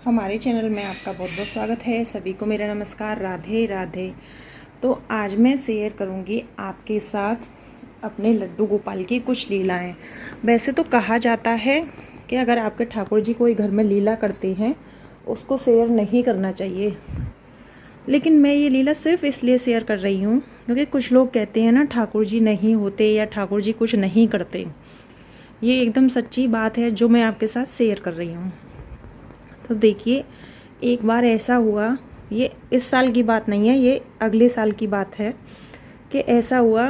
हमारे चैनल में आपका बहुत बहुत स्वागत है। सभी को मेरा नमस्कार, राधे राधे। तो आज मैं शेयर करूंगी आपके साथ अपने लड्डू गोपाल की कुछ लीलाएं। वैसे तो कहा जाता है कि अगर आपके ठाकुर जी कोई घर में लीला करते हैं उसको शेयर नहीं करना चाहिए, लेकिन मैं ये लीला सिर्फ इसलिए शेयर कर रही हूँ क्योंकि कुछ लोग कहते हैं ना ठाकुर जी नहीं होते या ठाकुर जी कुछ नहीं करते। ये एकदम सच्ची बात है जो मैं आपके साथ शेयर कर रही हूँ। तो देखिए, एक बार ऐसा हुआ, ये इस साल की बात नहीं है, ये अगले साल की बात है कि ऐसा हुआ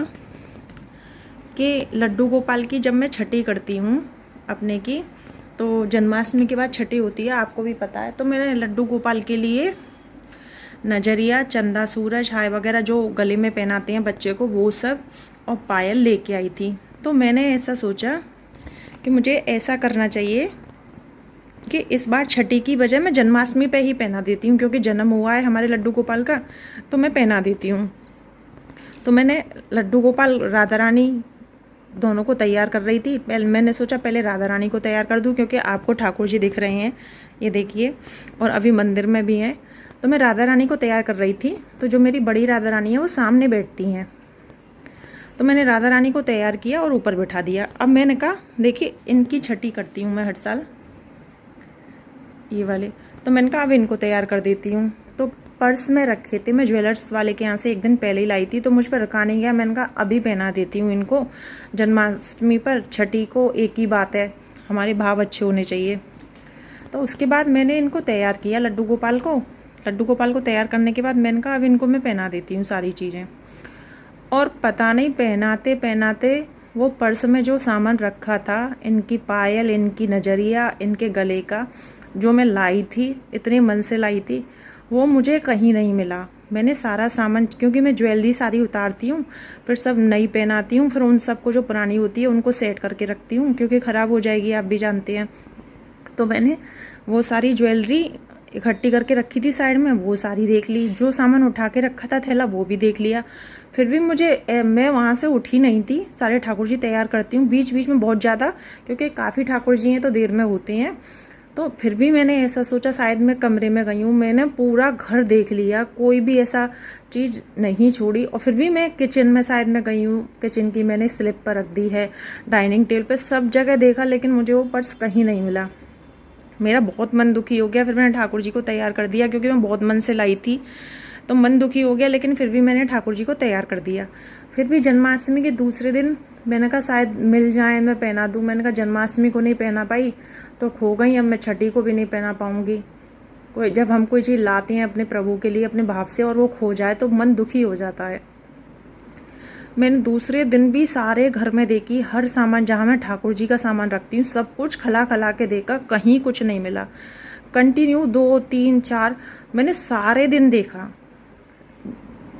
कि लड्डू गोपाल की जब मैं छठी करती हूँ अपने की, तो जन्माष्टमी के बाद छठी होती है, आपको भी पता है। तो मैंने लड्डू गोपाल के लिए नजरिया, चंदा, सूरज, हाय वगैरह जो गले में पहनाते हैं बच्चे को, वो सब और पायल लेके आई थी। तो मैंने ऐसा सोचा कि मुझे ऐसा करना चाहिए कि इस बार छठी की बजाय मैं जन्माष्टमी पे ही पहना देती हूँ, क्योंकि जन्म हुआ है हमारे लड्डू गोपाल का, तो मैं पहना देती हूँ। तो मैंने लड्डू गोपाल राधा रानी दोनों को तैयार कर रही थी। पहले मैंने सोचा पहले राधा रानी को तैयार कर दूँ, क्योंकि आपको ठाकुर जी दिख रहे हैं, ये देखिए, और अभी मंदिर में भी हैं। तो मैं राधा रानी को तैयार कर रही थी। तो जो मेरी बड़ी राधा रानी है वो सामने बैठती हैं, तो मैंने राधा रानी को तैयार किया और ऊपर बैठा दिया। अब मैंने कहा देखिए, इनकी छठी करती हूँ मैं हर साल, ये वाले। तो मैंने कहा अब इनको तैयार कर देती हूँ। तो पर्स में रखे थे, मैं ज्वेलर्स वाले के यहाँ से एक दिन पहले ही लाई थी, तो मुझ पर रखा नहीं गया। मैंने कहा अभी पहना देती हूँ इनको, जन्माष्टमी पर छठी को एक ही बात है, हमारे भाव अच्छे होने चाहिए। तो उसके बाद मैंने इनको तैयार किया, लड्डू गोपाल को तैयार करने के बाद मैंने कहा अब इनको मैं पहना देती हूँ सारी चीज़ें। और पता नहीं पहनाते पहनाते वो पर्स में जो सामान रखा था, इनकी पायल, इनकी नजरिया, इनके गले का, जो मैं लाई थी, इतने मन से लाई थी, वो मुझे कहीं नहीं मिला। मैंने सारा सामान, क्योंकि मैं ज्वेलरी सारी उतारती हूँ, फिर सब नई पहनाती हूँ, फिर उन सबको जो पुरानी होती है उनको सेट करके रखती हूँ, क्योंकि ख़राब हो जाएगी, आप भी जानते हैं। तो मैंने वो सारी ज्वेलरी इकट्ठी करके रखी थी साइड में, वो सारी देख ली। जो सामान उठा के रखा था थैला, वो भी देख लिया। फिर भी मैं वहाँ से उठी नहीं थी, सारे ठाकुर जी तैयार करती हूँ बीच बीच में बहुत ज़्यादा, क्योंकि काफ़ी ठाकुर जी हैं तो देर में होते हैं। तो फिर भी मैंने ऐसा सोचा शायद मैं कमरे में गई हूँ, मैंने पूरा घर देख लिया, कोई भी ऐसा चीज़ नहीं छोड़ी। और फिर भी मैं किचन में शायद मैं गई हूँ, किचन की मैंने स्लिप पर रख दी है, डाइनिंग टेबल पे, सब जगह देखा, लेकिन मुझे वो पर्स कहीं नहीं मिला। मेरा बहुत मन दुखी हो गया। फिर मैंने ठाकुर जी को तैयार कर दिया, क्योंकि मैं बहुत मन से लाई थी, तो मन दुखी हो गया, लेकिन फिर भी मैंने ठाकुर जी को तैयार कर दिया। फिर भी जन्माष्टमी के दूसरे दिन मैंने कहा शायद मिल जाए, मैं पहना दूँ। मैंने कहा जन्माष्टमी को नहीं पहना पाई तो खो गई, अब मैं छठी को भी नहीं पहना पाऊँगी। जब हम कोई चीज़ लाते हैं अपने प्रभु के लिए अपने भाव से और वो खो जाए तो मन दुखी हो जाता है। मैंने दूसरे दिन भी सारे घर में देखी, हर सामान जहाँ मैं ठाकुर जी का सामान रखती हूँ सब कुछ खला खला के देखा, कहीं कुछ नहीं मिला। कंटिन्यू 2, 3, 4 मैंने सारे दिन देखा।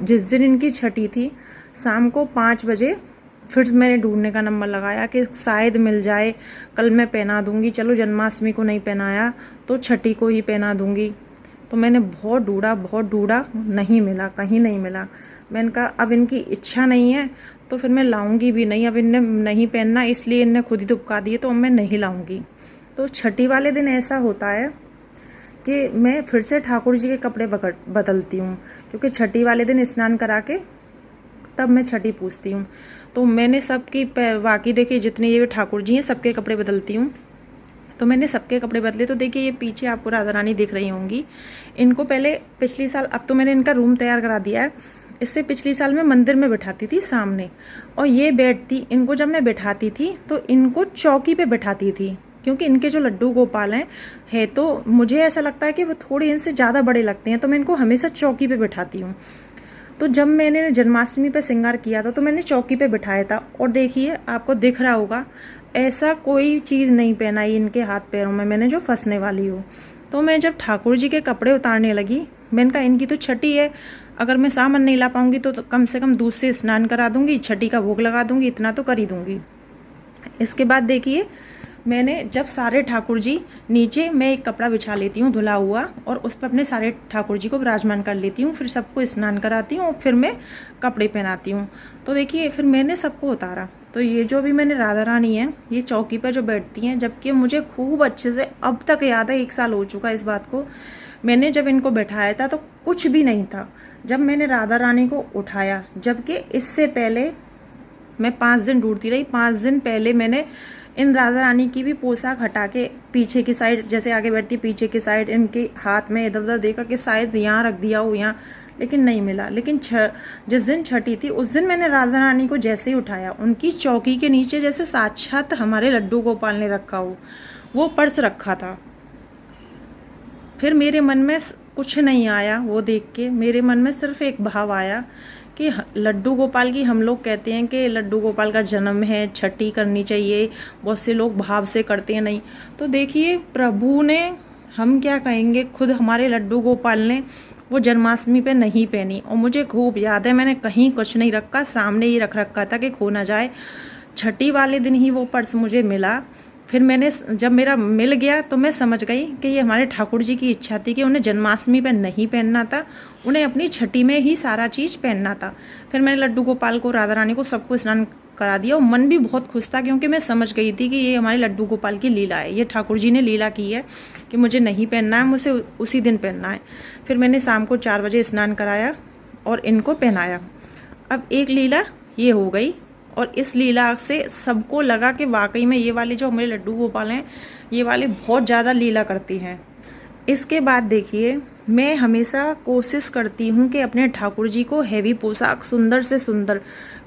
जिस दिन इनकी छठी थी, शाम को 5 बजे फिर मैंने ढूंढने का नंबर लगाया कि शायद मिल जाए, कल मैं पहना दूंगी। चलो जन्माष्टमी को नहीं पहनाया तो छठी को ही पहना दूंगी। तो मैंने बहुत ढूंढा, नहीं मिला, कहीं नहीं मिला। मैंने कहा अब इनकी इच्छा नहीं है तो फिर मैं लाऊंगी भी नहीं, अब इनने नहीं पहनना, इसलिए इनने खुद ही दुबका दिए, तो अब मैं नहीं लाऊंगी। तो छठी वाले दिन ऐसा होता है कि मैं फिर से ठाकुर जी के कपड़े बदलती हूँ, क्योंकि छठी वाले दिन स्नान करा के तब मैं छठी पूजती हूँ। तो मैंने सबकी बाकी देखिए जितने ये ठाकुर जी हैं सबके कपड़े बदलती हूँ। तो मैंने सबके कपड़े बदले। तो देखिए ये पीछे आपको राधा रानी दिख रही होंगी। इनको पहले पिछली साल, अब तो मैंने इनका रूम तैयार करा दिया है, इससे पिछली साल मैं मंदिर में बैठाती थी सामने, और ये बैठती, इनको जब मैं बैठाती थी तो इनको चौकी पे बैठाती थी, क्योंकि इनके जो लड्डू गोपाल हैं तो मुझे ऐसा लगता है कि वो थोड़े इनसे ज़्यादा बड़े लगते हैं, तो मैं इनको हमेशा चौकी पे बैठाती हूँ। तो जब मैंने जन्माष्टमी पे श्रृंगार किया था तो मैंने चौकी पे बिठाया था, और देखिए आपको दिख रहा होगा ऐसा कोई चीज़ नहीं पहनाई इनके हाथ पैरों में मैंने जो फंसने वाली हो। तो मैं जब ठाकुर जी के कपड़े उतारने लगी, मैंने कहा इनकी तो छठी है, अगर मैं सामान नहीं ला पाऊंगी तो कम से कम दूध से स्नान करा दूंगी, छठी का भोग लगा दूंगी, इतना तो कर ही दूंगी। इसके बाद देखिए मैंने जब सारे ठाकुर जी, नीचे मैं एक कपड़ा बिछा लेती हूँ धुला हुआ, और उस पर अपने सारे ठाकुर जी को विराजमान कर लेती हूँ, फिर सबको स्नान कराती हूँ और फिर मैं कपड़े पहनाती हूँ। तो देखिए फिर मैंने सबको उतारा, तो ये जो भी मैंने राधा रानी है, ये चौकी पर जो बैठती हैं, जबकि मुझे खूब अच्छे से अब तक याद है, 1 साल हो चुका इस बात को। मैंने जब इनको बैठाया था तो कुछ भी नहीं था। जब मैंने राधा रानी को उठाया, जबकि इससे पहले मैं 5 दिन ढूंढती रही, 5 दिन पहले मैंने इन राधा रानी की भी पोशाक हटा के पीछे की साइड, जैसे आगे बैठती पीछे की साइड, इनके हाथ में इधर उधर देखा कि शायद यहाँ रख दिया हो यहाँ, लेकिन नहीं मिला। लेकिन जिस दिन छठी थी उस दिन मैंने राधा रानी को जैसे ही उठाया, उनकी चौकी के नीचे जैसे साक्षात हमारे लड्डू गोपाल ने रखा हो, वो पर्स रखा था। फिर मेरे मन में कुछ नहीं आया, वो देख के मेरे मन में सिर्फ एक भाव आया कि लड्डू गोपाल की, हम लोग कहते हैं कि लड्डू गोपाल का जन्म है, छठी करनी चाहिए, बहुत से लोग भाव से करते हैं, नहीं। तो देखिए प्रभु ने, हम क्या कहेंगे, खुद हमारे लड्डू गोपाल ने वो जन्माष्टमी पे नहीं पहनी। और मुझे खूब याद है, मैंने कहीं कुछ नहीं रखा, सामने ही रख रखा था कि खो ना जाए। छठी वाले दिन ही वो पर्स मुझे मिला। फिर मैंने, जब मेरा मिल गया तो मैं समझ गई कि ये हमारे ठाकुर जी की इच्छा थी कि उन्हें जन्माष्टमी पे नहीं पहनना था, उन्हें अपनी छठी में ही सारा चीज़ पहनना था। फिर मैंने लड्डू गोपाल को, राधा रानी को, सबको स्नान करा दिया। और मन भी बहुत खुश था, क्योंकि मैं समझ गई थी कि ये हमारे लड्डू गोपाल की लीला है, ये ठाकुर जी ने लीला की है कि मुझे नहीं पहनना है, मुझे उसी दिन पहनना है। फिर मैंने शाम को 4 बजे स्नान कराया और इनको पहनाया। अब एक लीला ये हो गई, और इस लीला से सबको लगा कि वाकई में ये वाले जो हमारे लड्डू गोपाल हैं, ये वाले बहुत ज़्यादा लीला करती हैं। इसके बाद देखिए, मैं हमेशा कोशिश करती हूँ कि अपने ठाकुर जी को हैवी पोशाक, सुंदर से सुंदर,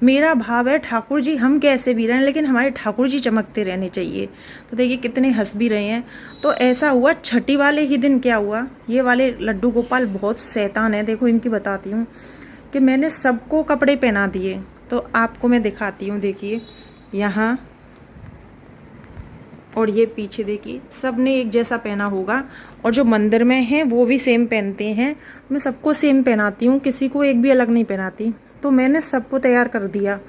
मेरा भाव है ठाकुर जी हम कैसे भी रहें, लेकिन हमारे ठाकुर जी चमकते रहने चाहिए। तो देखिए कितने हंस भी रहे हैं। तो ऐसा हुआ, छठी वाले ही दिन क्या हुआ, ये वाले लड्डू गोपाल बहुत शैतान है। देखो इनकी बताती हूँ कि मैंने सबको कपड़े पहना दिए। तो आपको मैं दिखाती हूँ, देखिए यहाँ और ये पीछे, देखिए सब ने एक जैसा पहना होगा, और जो मंदिर में हैं वो भी सेम पहनते हैं। मैं सबको सेम पहनाती हूँ, किसी को एक भी अलग नहीं पहनाती। तो मैंने सबको तैयार कर दिया।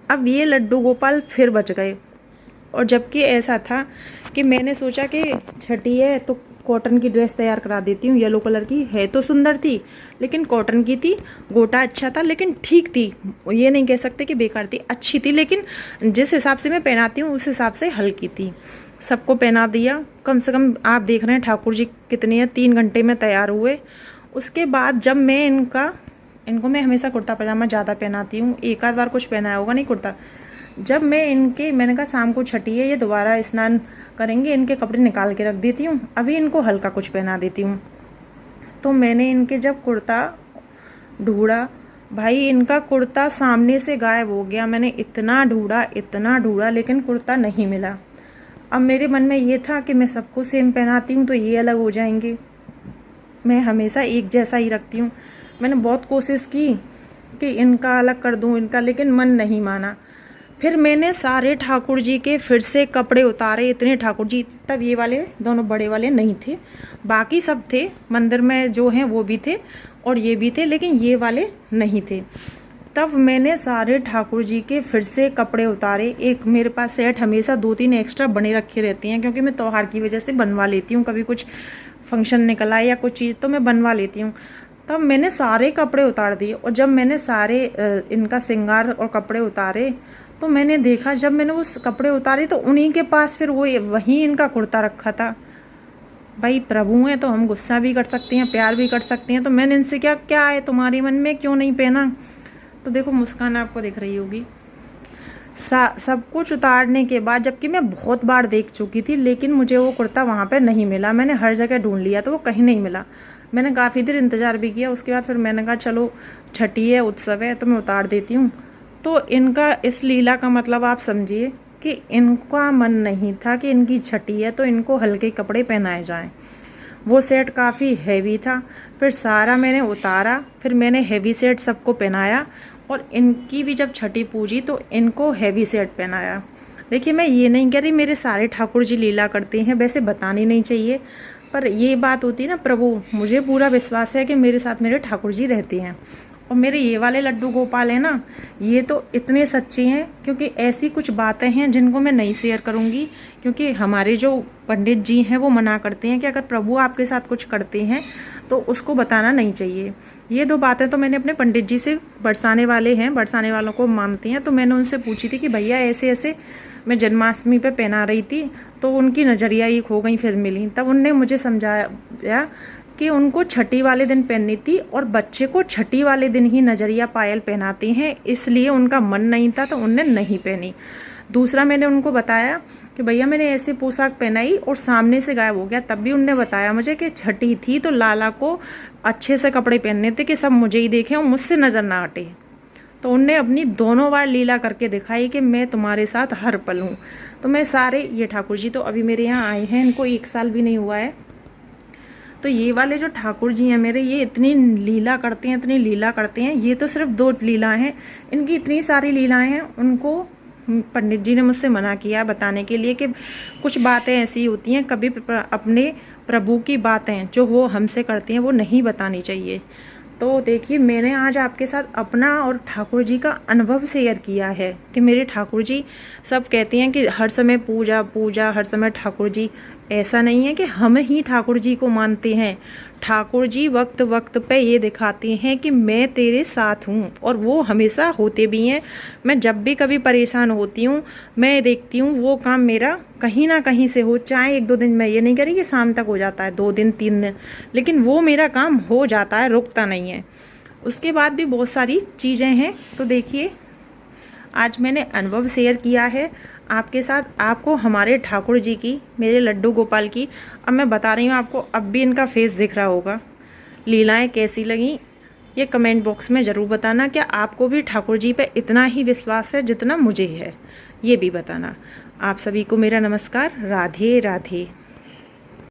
अब ये लड्डू गोपाल फिर बच गए। और जबकि ऐसा था कि मैंने सोचा कि छठी है तो कॉटन की ड्रेस तैयार करा देती हूँ, येलो कलर की है, तो सुंदर थी, लेकिन कॉटन की थी, गोटा अच्छा था, लेकिन ठीक थी, ये नहीं कह सकते कि बेकार थी, अच्छी थी, लेकिन जिस हिसाब से मैं पहनाती हूँ उस हिसाब से हल्की थी। सबको पहना दिया। कम से कम आप देख रहे हैं ठाकुर जी कितने हैं, 3 घंटे में तैयार हुए। उसके बाद जब मैं इनको मैं हमेशा कुर्ता पजामा ज़्यादा पहनाती हूँ, एक आध बार कुछ पहनाया होगा नहीं कुर्ता। जब मैंने कहा शाम को छठी है, ये दोबारा स्नान करेंगे, इनके कपड़े निकाल के रख देती हूँ, अभी इनको हल्का कुछ पहना देती हूँ। तो मैंने इनके जब कुर्ता ढूंढा, भाई इनका कुर्ता सामने से गायब हो गया। मैंने इतना ढूंढा, लेकिन कुर्ता नहीं मिला। अब मेरे मन में ये था कि मैं सबको सेम पहनाती हूँ तो ये अलग हो जाएंगे, मैं हमेशा एक जैसा ही रखती हूँ। मैंने बहुत कोशिश की कि इनका अलग कर दूँ इनका, लेकिन मन नहीं माना। फिर मैंने सारे ठाकुर जी के फिर से कपड़े उतारे, इतने ठाकुर जी, तब ये वाले दोनों बड़े वाले नहीं थे, बाकी सब थे, मंदिर में जो हैं वो भी थे और ये भी थे, लेकिन ये वाले नहीं थे। तब मैंने सारे ठाकुर जी के फिर से कपड़े उतारे। एक मेरे पास सेट हमेशा 2-3 एक्स्ट्रा बने रखे रहती हैं, क्योंकि मैं त्योहार की वजह से बनवा लेती हूँ, कभी कुछ फंक्शन निकल आए या कुछ चीज़ तो मैं बनवा लेती हूँ। तब मैंने सारे कपड़े उतार दिए, और जब मैंने सारे इनका श्रृंगार और कपड़े उतारे तो मैंने देखा, जब मैंने वो कपड़े उतारे तो उन्हीं के पास फिर वो वहीं इनका कुर्ता रखा था। भाई प्रभु हैं तो हम गुस्सा भी कर सकते हैं, प्यार भी कर सकते हैं। तो मैंने इनसे क्या है तुम्हारे मन में, क्यों नहीं पहना? तो देखो मुस्कान आपको दिख रही होगी। सब कुछ उतारने के बाद, जबकि मैं बहुत बार देख चुकी थी, लेकिन मुझे वो कुर्ता वहाँ पे नहीं मिला। मैंने हर जगह ढूंढ लिया तो वो कहीं नहीं मिला। मैंने काफ़ी देर इंतज़ार भी किया। उसके बाद फिर मैंने कहा चलो छठी है, उत्सव है, तो मैं उतार देती हूँ। तो इनका इस लीला का मतलब आप समझिए कि इनका मन नहीं था कि इनकी छठी है तो इनको हल्के कपड़े पहनाए जाएं। वो सेट काफ़ी हैवी था। फिर सारा मैंने उतारा, फिर मैंने हैवी सेट सबको पहनाया, और इनकी भी जब छठी पूजी तो इनको हैवी सेट पहनाया। देखिए मैं ये नहीं कह रही मेरे सारे ठाकुर जी लीला करते हैं, वैसे बतानी नहीं चाहिए, पर ये बात होती है ना, प्रभु मुझे पूरा विश्वास है कि मेरे साथ मेरे ठाकुर जी रहते हैं। और मेरे ये वाले लड्डू गोपाल हैं ना, ये तो इतने सच्चे हैं, क्योंकि ऐसी कुछ बातें हैं जिनको मैं नहीं शेयर करूंगी, क्योंकि हमारे जो पंडित जी हैं वो मना करते हैं कि अगर प्रभु आपके साथ कुछ करते हैं तो उसको बताना नहीं चाहिए। ये 2 बातें तो मैंने अपने पंडित जी से, बरसाने वाले हैं, बरसाने वालों को मानते हैं, तो मैंने उनसे पूछी थी कि भैया ऐसे ऐसे मैं जन्माष्टमी पे पहना रही थी, तो उनकी नज़रिया ही खो गई, फिर मिली। तब उनने मुझे समझाया कि उनको छठी वाले दिन पहननी थी और बच्चे को छठी वाले दिन ही नजरिया पायल पहनाते हैं, इसलिए उनका मन नहीं था तो उनने नहीं पहनी। दूसरा मैंने उनको बताया कि भैया मैंने ऐसी पोशाक पहनाई और सामने से गायब हो गया, तब भी उनने बताया मुझे कि छठी थी तो लाला को अच्छे से कपड़े पहनने थे कि सब मुझे ही देखें और मुझसे नज़र ना हटे। तो उनने अपनी दोनों बार लीला करके दिखाई कि मैं तुम्हारे साथ हर पल हूँ। तो मैं सारे, ये ठाकुर जी तो अभी मेरे यहाँ आए हैं, इनको 1 साल भी नहीं हुआ है। तो ये वाले जो ठाकुर जी हैं मेरे, ये इतनी लीला करते हैं, इतनी लीला करते हैं। ये तो सिर्फ 2 लीलाएं हैं, इनकी इतनी सारी लीलाएं हैं। उनको पंडित जी ने मुझसे मना किया बताने के लिए कि कुछ बातें ऐसी होती हैं, कभी अपने प्रभु की बातें जो वो हमसे करते हैं वो नहीं बतानी चाहिए। तो देखिए, मैंने आज आपके साथ अपना और ठाकुर जी का अनुभव शेयर किया है कि मेरे ठाकुर जी, सब कहते हैं कि हर समय पूजा पूजा, हर समय ठाकुर जी। ऐसा नहीं है कि हम ही ठाकुर जी को मानते हैं। ठाकुर जी वक्त वक्त पे ये दिखाते हैं कि मैं तेरे साथ हूँ, और वो हमेशा होते भी हैं। मैं जब भी कभी परेशान होती हूँ, मैं देखती हूँ वो काम मेरा कहीं ना कहीं से हो, चाहे 1-2 दिन, मैं ये नहीं करी कि शाम तक हो जाता है, 2 दिन 3 दिन, लेकिन वो मेरा काम हो जाता है, रुकता नहीं है। उसके बाद भी बहुत सारी चीज़ें हैं। तो देखिए, आज मैंने अनुभव शेयर किया है आपके साथ, आपको हमारे ठाकुर जी की, मेरे लड्डू गोपाल की। अब मैं बता रही हूँ आपको, अब भी इनका फेस दिख रहा होगा। लीलाएं कैसी लगी ये कमेंट बॉक्स में ज़रूर बताना। क्या आपको भी ठाकुर जी पे इतना ही विश्वास है जितना मुझे है, ये भी बताना। आप सभी को मेरा नमस्कार। राधे राधे।